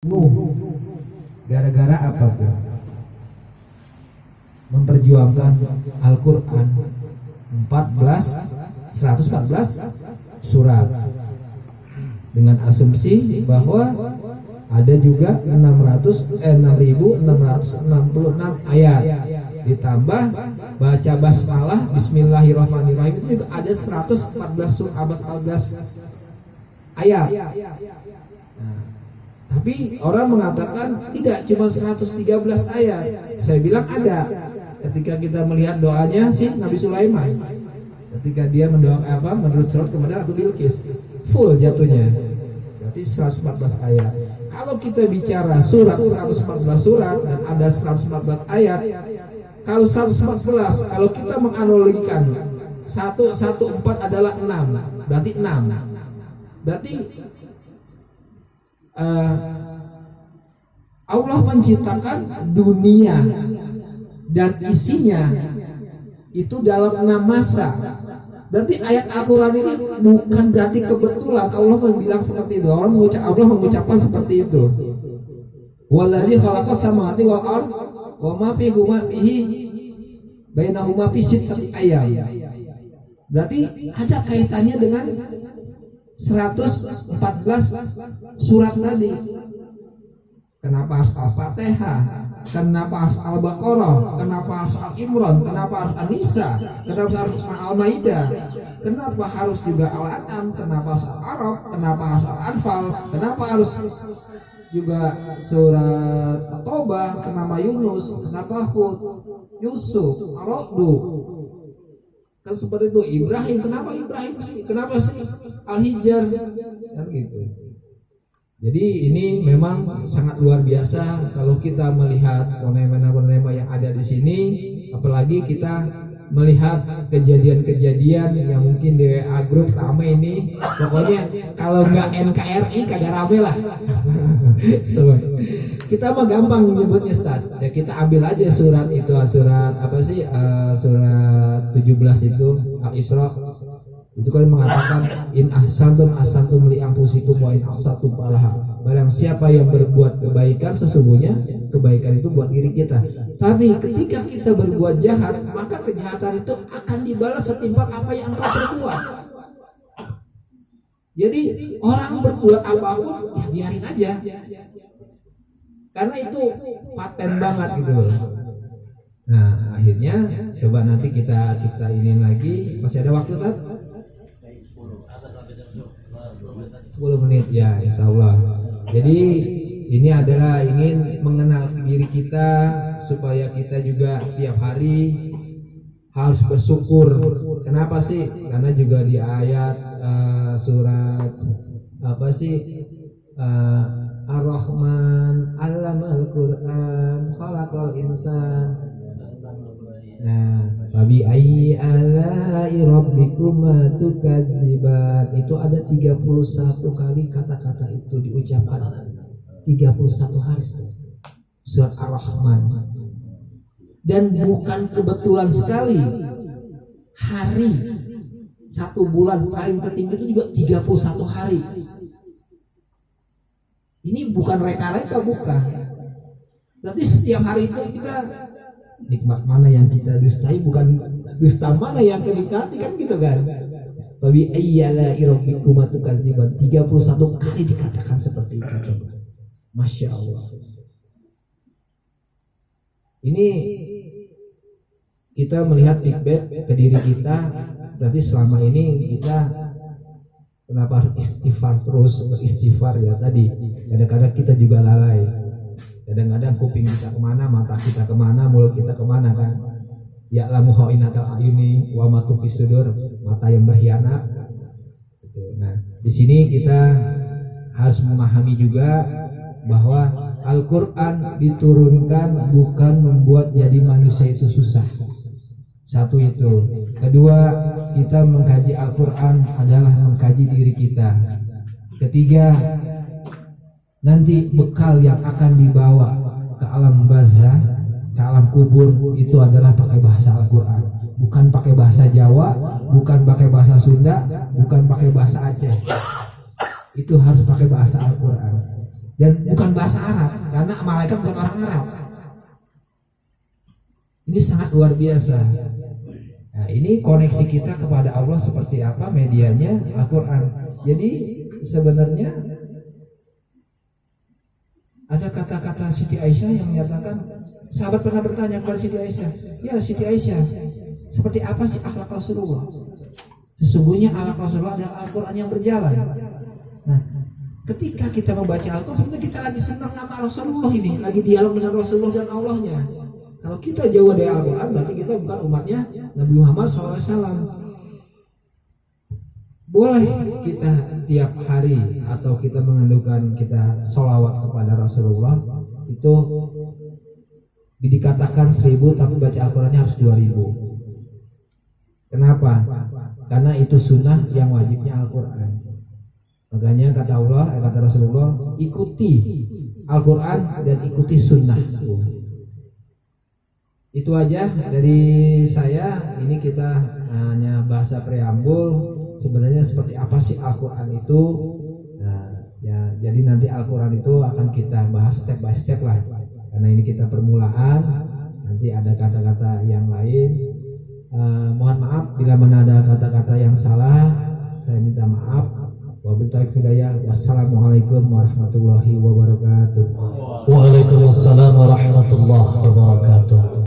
Nuh, gara-gara apa tuh? Memperjuangkan Al-Quran 114 surat dengan asumsi bahwa ada juga 6.666 ayat, ditambah baca basmalah bismillahirrahmanirrahim itu juga ada 114 ayat. Nah, tapi orang mengatakan tidak, cuma 113 ayat. Saya bilang ada. Ketika kita melihat doanya si Nabi Sulaiman, ketika dia mendoakan menurut surat kepada Ratu Bilqis, full jatuhnya. Berarti 114 ayat. Kalau kita bicara surat 114 surat dan ada 114 ayat, kalau 114, kalau kita menganalogikan 114 adalah 6, berarti 6. Berarti Allah menciptakan dunia dan isinya itu dalam 6 masa. Berarti ayat Al-Quran ini bukan berarti kebetulan Allah bilang seperti itu. Allah mengucapkan seperti itu. Walladzi khalaqas samawati wal ard wa ma fihi bainahuma fi sittati ayyam. Berarti ada kaitannya dengan 114 surat tadi. Kenapa harus Al-Fatihah? Kenapa harus Al-Baqarah? Kenapa harus Al-Imran? Kenapa harus An-Nisa? Kenapa harus Al-Maidah? Kenapa harus juga Al-An'am? Kenapa harus Al-Araf? Kenapa harus Al-Anfal? Kenapa harus juga surat At-Taubah? Kenapa Yunus? Kenapa Hud? Yusuf? Ar-Ra'du? Kan seperti itu. Ibrahim, kenapa Ibrahim sih? Kenapa sih Al-Hijr? Kan gitu. Jadi ini memang sangat luar biasa kalau kita melihat fonema yang ada di sini, apalagi kita melihat kejadian-kejadian yang mungkin di WA grup rame ini. Pokoknya kalau nggak NKRI kagak rame lah. Kita mah gampang menyebutnya Ustaz. Ya kita ambil aja surat itu, surat apa sih? Surat 17 itu Al-Isra. Itu kan mengatakan in ahsantum li anfusikum wa in ahsatum falaha. Barang siapa yang berbuat kebaikan, sesungguhnya kebaikan itu buat diri kita. Tapi ketika kita berbuat jahat, maka kejahatan itu akan dibalas setimpal apa yang engkau perbuat. Jadi orang berbuat apapun ya biarin aja. Karena itu paten banget gitu loh. Nah, akhirnya coba nanti kita ini lagi, masih ada waktu kan? 10 menit ya, insya Allah. Jadi ini adalah ingin mengenal diri kita supaya kita juga tiap hari harus bersyukur. Kenapa sih? Karena juga di ayat surat apa sih? Ar-Rahman 'allamal Qur'an khalaqal insan. Nah, Fabi ayyi ala'i rabbikuma tukadziban. Itu ada 31 kali kata-kata itu diucapkan 31 hari. Surat Ar-Rahman. Dan bukan kebetulan sekali hari 1 bulan paling tertinggi itu juga 31 hari. Ini bukan reka-reka, bukan. Berarti setiap hari itu kita nikmat mana yang kita dustai, bukan dusta mana yang kita nikmati, kan gitu kan. Babi ayyala irabbikum tukadziban 31 kali dikatakan seperti itu. Coba. Masya Allah. Ini kita melihat feedback ke diri kita. Berarti selama ini kita kenapa harus istighfar terus, istighfar ya tadi. Kadang-kadang kita juga lalai. Kadang-kadang kuping kita kemana, mata kita kemana, mulut kita kemana kan. Ya'lamu kha'inatal a'yuni wa ma tukhfi sudur, mata yang berkhianat. Nah, di sini kita harus memahami juga bahwa Al-Quran diturunkan bukan membuat jadi manusia itu susah. Satu itu. Kedua, kita mengkaji Al-Quran adalah mengkaji diri kita. Ketiga, nanti bekal yang akan dibawa ke alam barzah, ke alam kubur itu adalah pakai bahasa Al-Quran, bukan pakai bahasa Jawa, bukan pakai bahasa Sunda, bukan pakai bahasa Aceh. Itu harus pakai bahasa Al-Quran. dan bukan bahasa Arab karena malaikat bukan orang Arab. Ini sangat luar biasa. Nah, ini koneksi kita kepada Allah seperti apa, medianya Al-Quran. Jadi sebenarnya ada kata-kata Siti Aisyah yang menyatakan, sahabat pernah bertanya kepada Siti Aisyah, ya Siti Aisyah, seperti apa sih akhlak Rasulullah? Sesungguhnya akhlak Rasulullah adalah Al-Quran yang berjalan. Nah, ketika kita membaca Al-Quran, sebenarnya kita lagi senang nama Rasulullah ini, lagi dialog dengan Rasulullah dan Allahnya. Kalau kita jauh dari Al-Quran, berarti kita bukan umatnya Nabi Muhammad SAW. Boleh kita tiap hari atau kita mengandukan kita sholawat kepada Rasulullah, itu dikatakan 1000 tapi baca Al-Qurannya harus 2000. Kenapa? Karena itu sunnah yang wajibnya Al-Quran. Makanya kata Allah, kata Rasulullah, ikuti Al-Quran dan ikuti sunnah. Itu aja dari saya. Ini kita hanya bahasa preambul. Sebenarnya seperti apa sih Al-Quran itu? Nah, ya, jadi nanti Al-Quran itu akan kita bahas step by step lah. Karena ini kita permulaan. Nanti ada kata-kata yang lain. Mohon maaf bila mana ada kata-kata yang salah. Saya minta maaf. Wabillahi taufiq hidayah. Wassalamualaikum warahmatullahi wabarakatuh. Waalaikumsalam warahmatullahi wabarakatuh.